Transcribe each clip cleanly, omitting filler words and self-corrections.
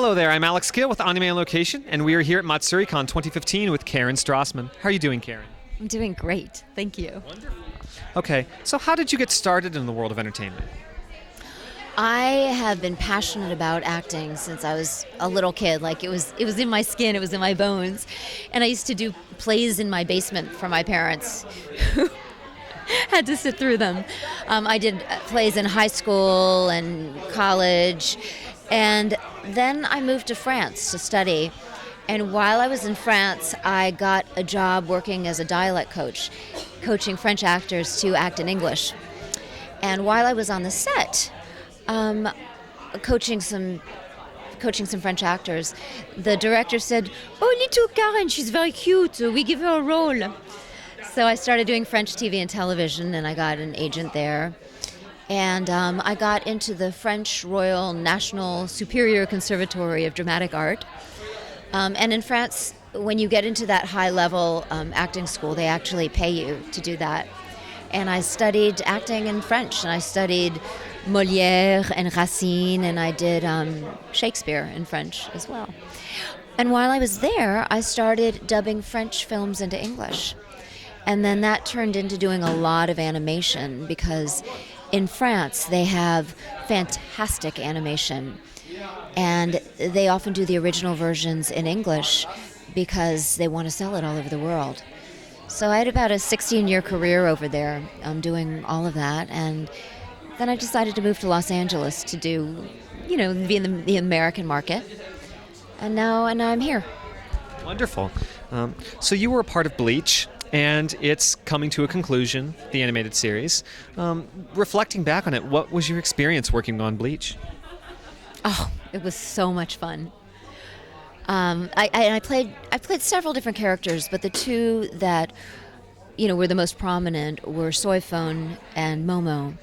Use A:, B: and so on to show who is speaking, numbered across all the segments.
A: Hello there, I'm Alex Gill with Anime on Location, and we are here at Matsuricon 2015 with Karen Strassman. How are you doing, Karen?
B: I'm doing great, thank you.
A: Wonderful. Okay, so how did you get started in the world of entertainment?
B: I have been passionate about acting since I was a little kid. Like it was in my skin, it was in my bones. And I used to do plays in my basement for my parents who had to sit through them. I did plays in high school and college. And then I moved to France to study. And while I was in France, I got a job working as a dialect coach, coaching French actors to act in English. And while I was on the set, coaching some French actors, the director said, "Oh, little Karen, she's very cute. We give her a role." So I started doing French TV and television, and I got an agent there. And I got into the French Royal National Superior Conservatory of Dramatic Art. And in France, when you get into that high-level acting school, they actually pay you to do that. And I studied acting in French, and I studied Molière and Racine, and I did Shakespeare in French as well. And while I was there, I started dubbing French films into English. And then that turned into doing a lot of animation, because in France they have fantastic animation. And they often do the original versions in English because they want to sell it all over the world. So I had about a 16-year career over there doing all of that. And then I decided to move to Los Angeles to be in the American market. And now I'm here.
A: Wonderful. So you were a part of Bleach, and it's coming to a conclusion, the animated series. Reflecting back on it, what was your experience working on Bleach?
B: Oh, it was so much fun. I played several different characters, but the two that were the most prominent were Soyphone and Momo,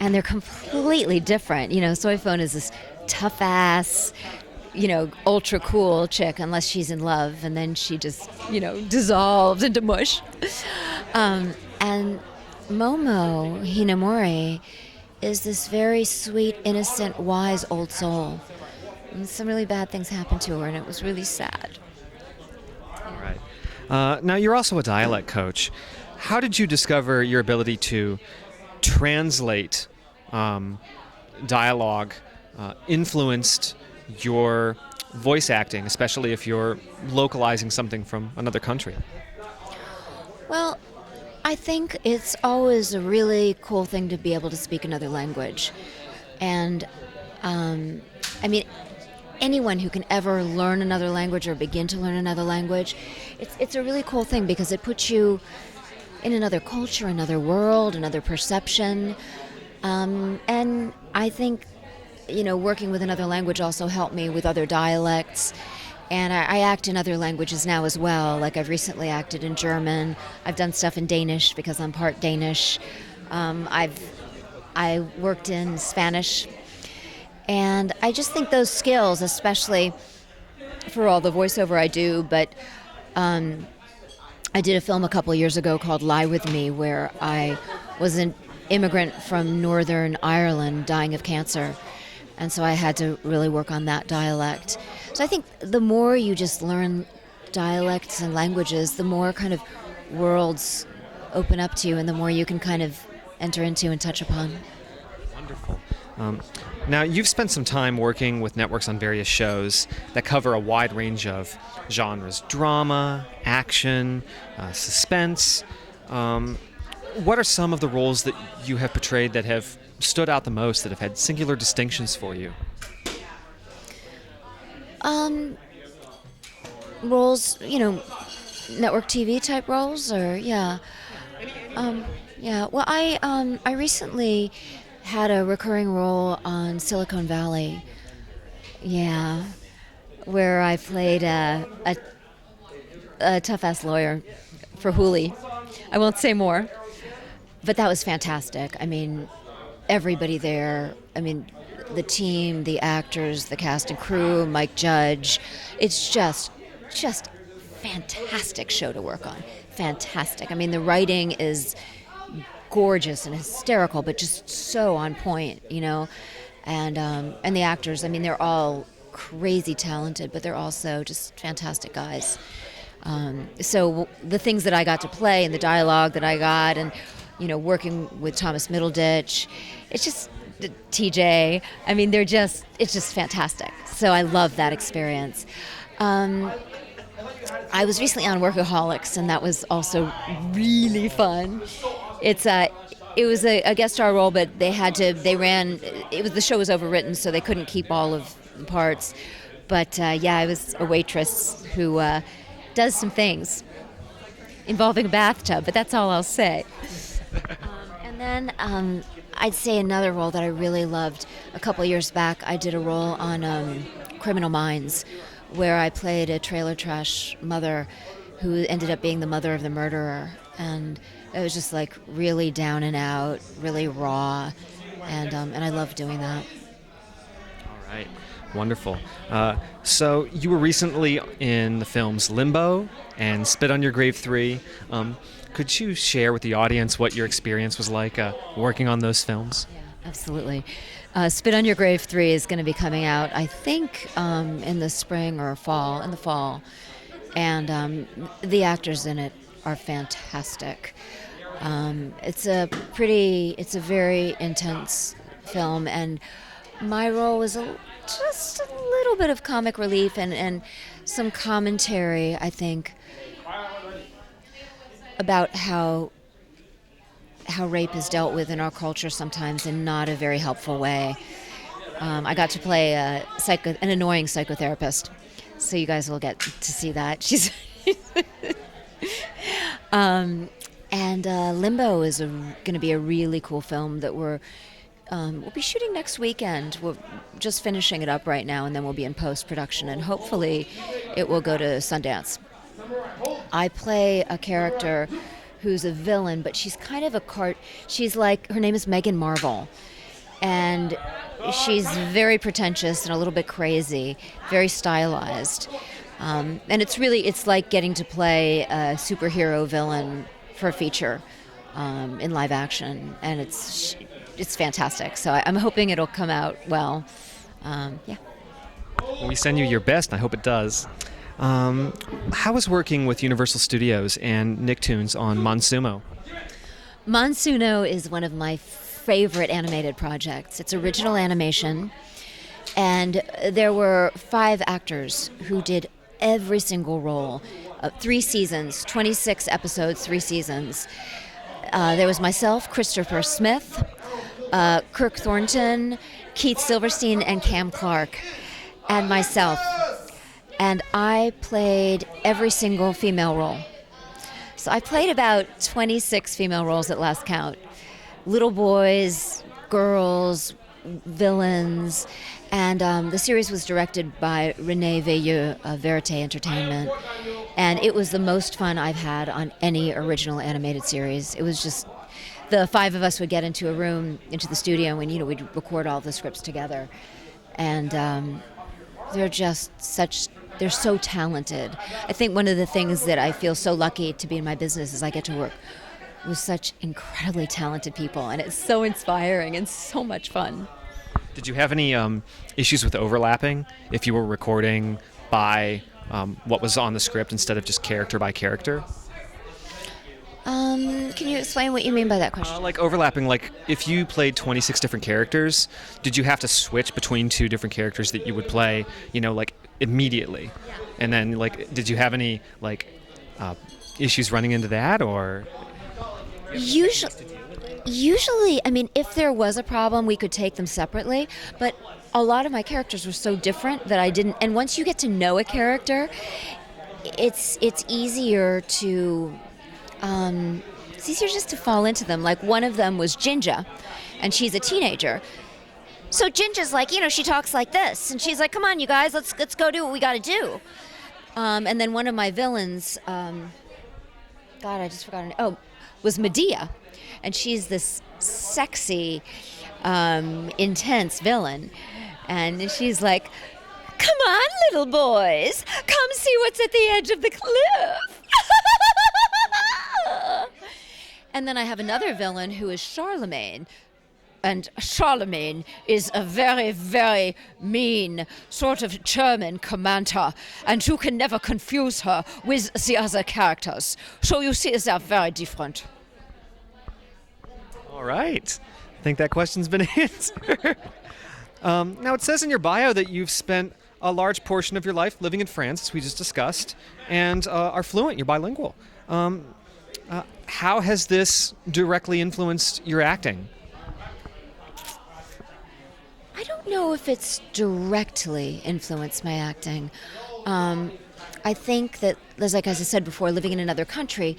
B: and they're completely different. Soyphone is this tough ass, ultra cool chick, unless she's in love, and then she just dissolves into mush. And Momo Hinamori is this very sweet, innocent, wise old soul. And some really bad things happened to her, and it was really sad.
A: All right. Now, you're also a dialect coach. How did you discover your ability to translate dialogue influenced your voice acting, especially if you're localizing something from another country?
B: Well, I think it's always a really cool thing to be able to speak another language. And, anyone who can ever learn another language or begin to learn another language, it's a really cool thing because it puts you in another culture, another world, another perception. And I think, working with another language also helped me with other dialects. And I act in other languages now as well. Like I've recently acted in German. I've done stuff in Danish because I'm part Danish. I worked in Spanish. And I just think those skills, especially for all the voiceover I do, but I did a film a couple years ago called Lie With Me, where I was an immigrant from Northern Ireland dying of cancer. And so I had to really work on that dialect. So I think the more you just learn dialects and languages, the more kind of worlds open up to you and the more you can kind of enter into and touch upon.
A: Wonderful. Now, you've spent some time working with networks on various shows that cover a wide range of genres: drama, action, suspense. What are some of the roles that you have portrayed that have stood out the most, that have had singular distinctions for you?
B: Roles, network TV type roles, or yeah. Well, I recently had a recurring role on Silicon Valley. Yeah, where I played a tough-ass lawyer for Hooli. I won't say more, but that was fantastic. I mean, everybody there, the team, the actors, the cast and crew, Mike Judge, it's just fantastic show to work on. Fantastic. The writing is gorgeous and hysterical, but just so on point, And the actors, they're all crazy talented, but they're also just fantastic guys. So the things that I got to play and the dialogue that I got, and working with Thomas Middleditch, it's just TJ. I mean, it's just fantastic. So I love that experience. I was recently on Workaholics, and that was also really fun. It was a guest star role, but the show was overwritten, so they couldn't keep all of the parts. But I was a waitress who does some things involving a bathtub, but that's all I'll say. And then I'd say another role that I really loved a couple years back, I did a role on Criminal Minds, where I played a trailer trash mother who ended up being the mother of the murderer. And it was just like really down and out, really raw, and I loved doing that.
A: All right, wonderful. So you were recently in the films Limbo and Spit on Your Grave 3. Could you share with the audience what your experience was like working on those films?
B: Yeah, absolutely. Spit on Your Grave 3 is going to be coming out, I think, in the spring or fall, in the fall. And the actors in it are fantastic. It's a very intense film, and my role was just a little bit of comic relief and some commentary, I think, about how rape is dealt with in our culture sometimes in not a very helpful way. I got to play an annoying psychotherapist, so you guys will get to see that. She's and Limbo is going to be a really cool film that we'll be shooting next weekend. We're just finishing it up right now, and then we'll be in post-production, and hopefully it will go to Sundance. I play a character who's a villain, but she's kind of she's like, her name is Megan Marvel, and she's very pretentious and a little bit crazy, very stylized. And it's like getting to play a superhero villain for a feature in live action, and it's fantastic. So I'm hoping it'll come out well. Yeah.
A: Well, we send you your best, and I hope it does. How was working with Universal Studios and Nicktoons on Monsumo?
B: Monsuno is one of my favorite animated projects. It's original animation, and there were 5 actors who did every single role. 3 seasons, 26 episodes, 3 seasons. There was myself, Christopher Smith, Kirk Thornton, Keith Silverstein, and Cam Clark, and myself. And I played every single female role. So I played about 26 female roles at last count. Little boys, girls, villains, and the series was directed by Renee Veilleux of Verite Entertainment, and it was the most fun I've had on any original animated series. It was just, the 5 of us would get into the studio, and we'd record all the scripts together, and they're so talented. I think one of the things that I feel so lucky to be in my business is I get to work with such incredibly talented people, and it's so inspiring and so much fun.
A: Did you have any issues with overlapping if you were recording by what was on the script instead of just character by character?
B: Can you explain what you mean by that question?
A: Like overlapping, like if you played 26 different characters, did you have to switch between 2 different characters that you would play, like immediately? Yeah. And then, like, did you have any, like, issues running into that, or?
B: Usually, I mean, if there was a problem, we could take them separately, but a lot of my characters were so different that I didn't, and once you get to know a character, it's easier to, just to fall into them. Like, one of them was Jinja, and she's a teenager. So Jinja's like, she talks like this, and she's like, come on, you guys, let's go do what we gotta do. And then one of my villains, I just forgot her name. Was Medea, and she's this sexy, intense villain, and she's like, come on, little boys, come see what's at the edge of the cliff. And then I have another villain who is Charlemagne, and Charlemagne is a very, very mean sort of German commander, and you can never confuse her with the other characters. So you see, they're very different.
A: All right. I think that question's been answered. Now, it says in your bio that you've spent a large portion of your life living in France, as we just discussed, and are fluent, you're bilingual. How has this directly influenced your acting?
B: I don't know if it's directly influenced my acting. I think that, as I said before, living in another country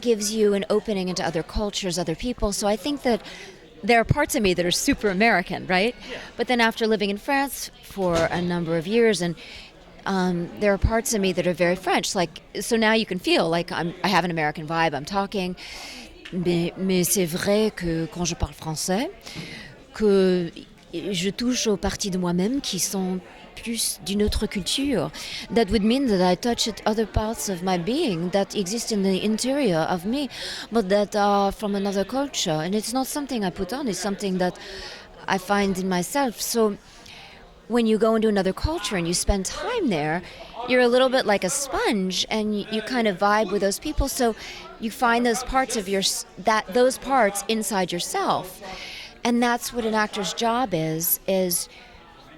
B: gives you an opening into other cultures, other people. So I think that there are parts of me that are super American, right? Yeah. But then after living in France for a number of years, and there are parts of me that are very French. Like, so now you can feel like I have an American vibe. I'm talking, mais c'est vrai que quand je parle français, que je touche aux parties de moi-même qui sont plus d'une autre culture. That would mean that I touch at other parts of my being that exist in the interior of me, but that are from another culture. And it's not something I put on, it's something that I find in myself. So when you go into another culture and you spend time there, you're a little bit like a sponge, and you kind of vibe with those people. So you find those parts of those parts inside yourself. And that's what an actor's job is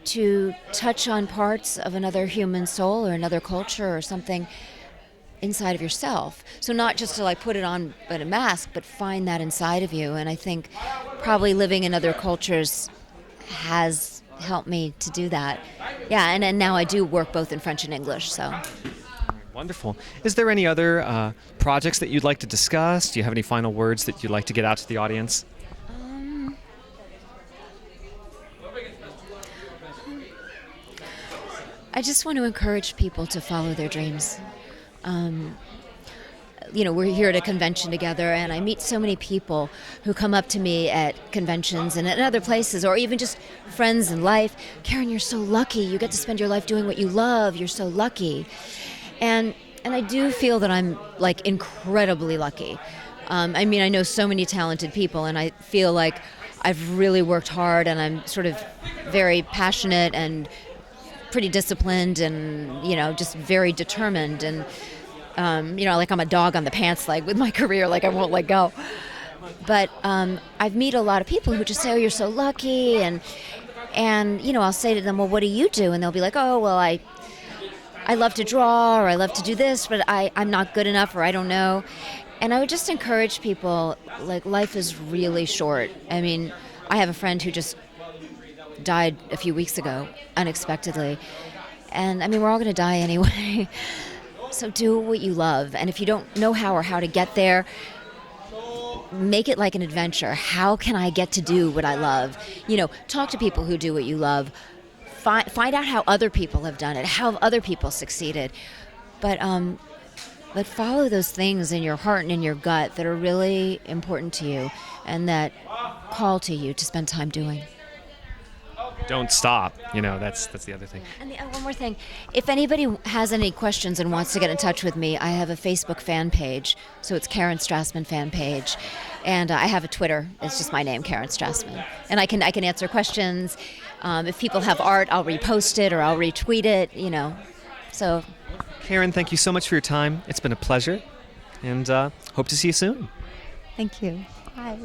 B: to touch on parts of another human soul or another culture or something inside of yourself. So not just to like put it on but a mask, but find that inside of you. And I think probably living in other cultures has helped me to do that. Yeah, and now I do work both in French and English, so.
A: Wonderful. Is there any other projects that you'd like to discuss? Do you have any final words that you'd like to get out to the audience?
B: I just want to encourage people to follow their dreams. We're here at a convention together, and I meet so many people who come up to me at conventions and at other places, or even just friends in life. Karen, you're so lucky. You get to spend your life doing what you love. You're so lucky. And I do feel that I'm like incredibly lucky. I know so many talented people, and I feel like I've really worked hard, and I'm sort of very passionate and pretty disciplined and, just very determined. And, like I'm a dog on the pants leg with my career, like I won't let go. But I've met a lot of people who just say, oh, you're so lucky. And I'll say to them, well, what do you do? And they'll be like, oh, well, I love to draw, or I love to do this, but I'm not good enough, or I don't know. And I would just encourage people, like, life is really short. I have a friend who just died a few weeks ago, unexpectedly. And we're all going to die anyway. So do what you love. And if you don't know how to get there, make it like an adventure. How can I get to do what I love? Talk to people who do what you love. Find out how other people have done it, how other people succeeded. But follow those things in your heart and in your gut that are really important to you and that call to you to spend time doing.
A: Don't stop. That's the other thing.
B: And one more thing. If anybody has any questions and wants to get in touch with me, I have a Facebook fan page. So it's Karen Strassman fan page. And I have a Twitter. It's just my name, Karen Strassman. And I can answer questions. If people have art, I'll repost it or I'll retweet it, So.
A: Karen, thank you so much for your time. It's been a pleasure. And hope to see you soon.
B: Thank you. Bye.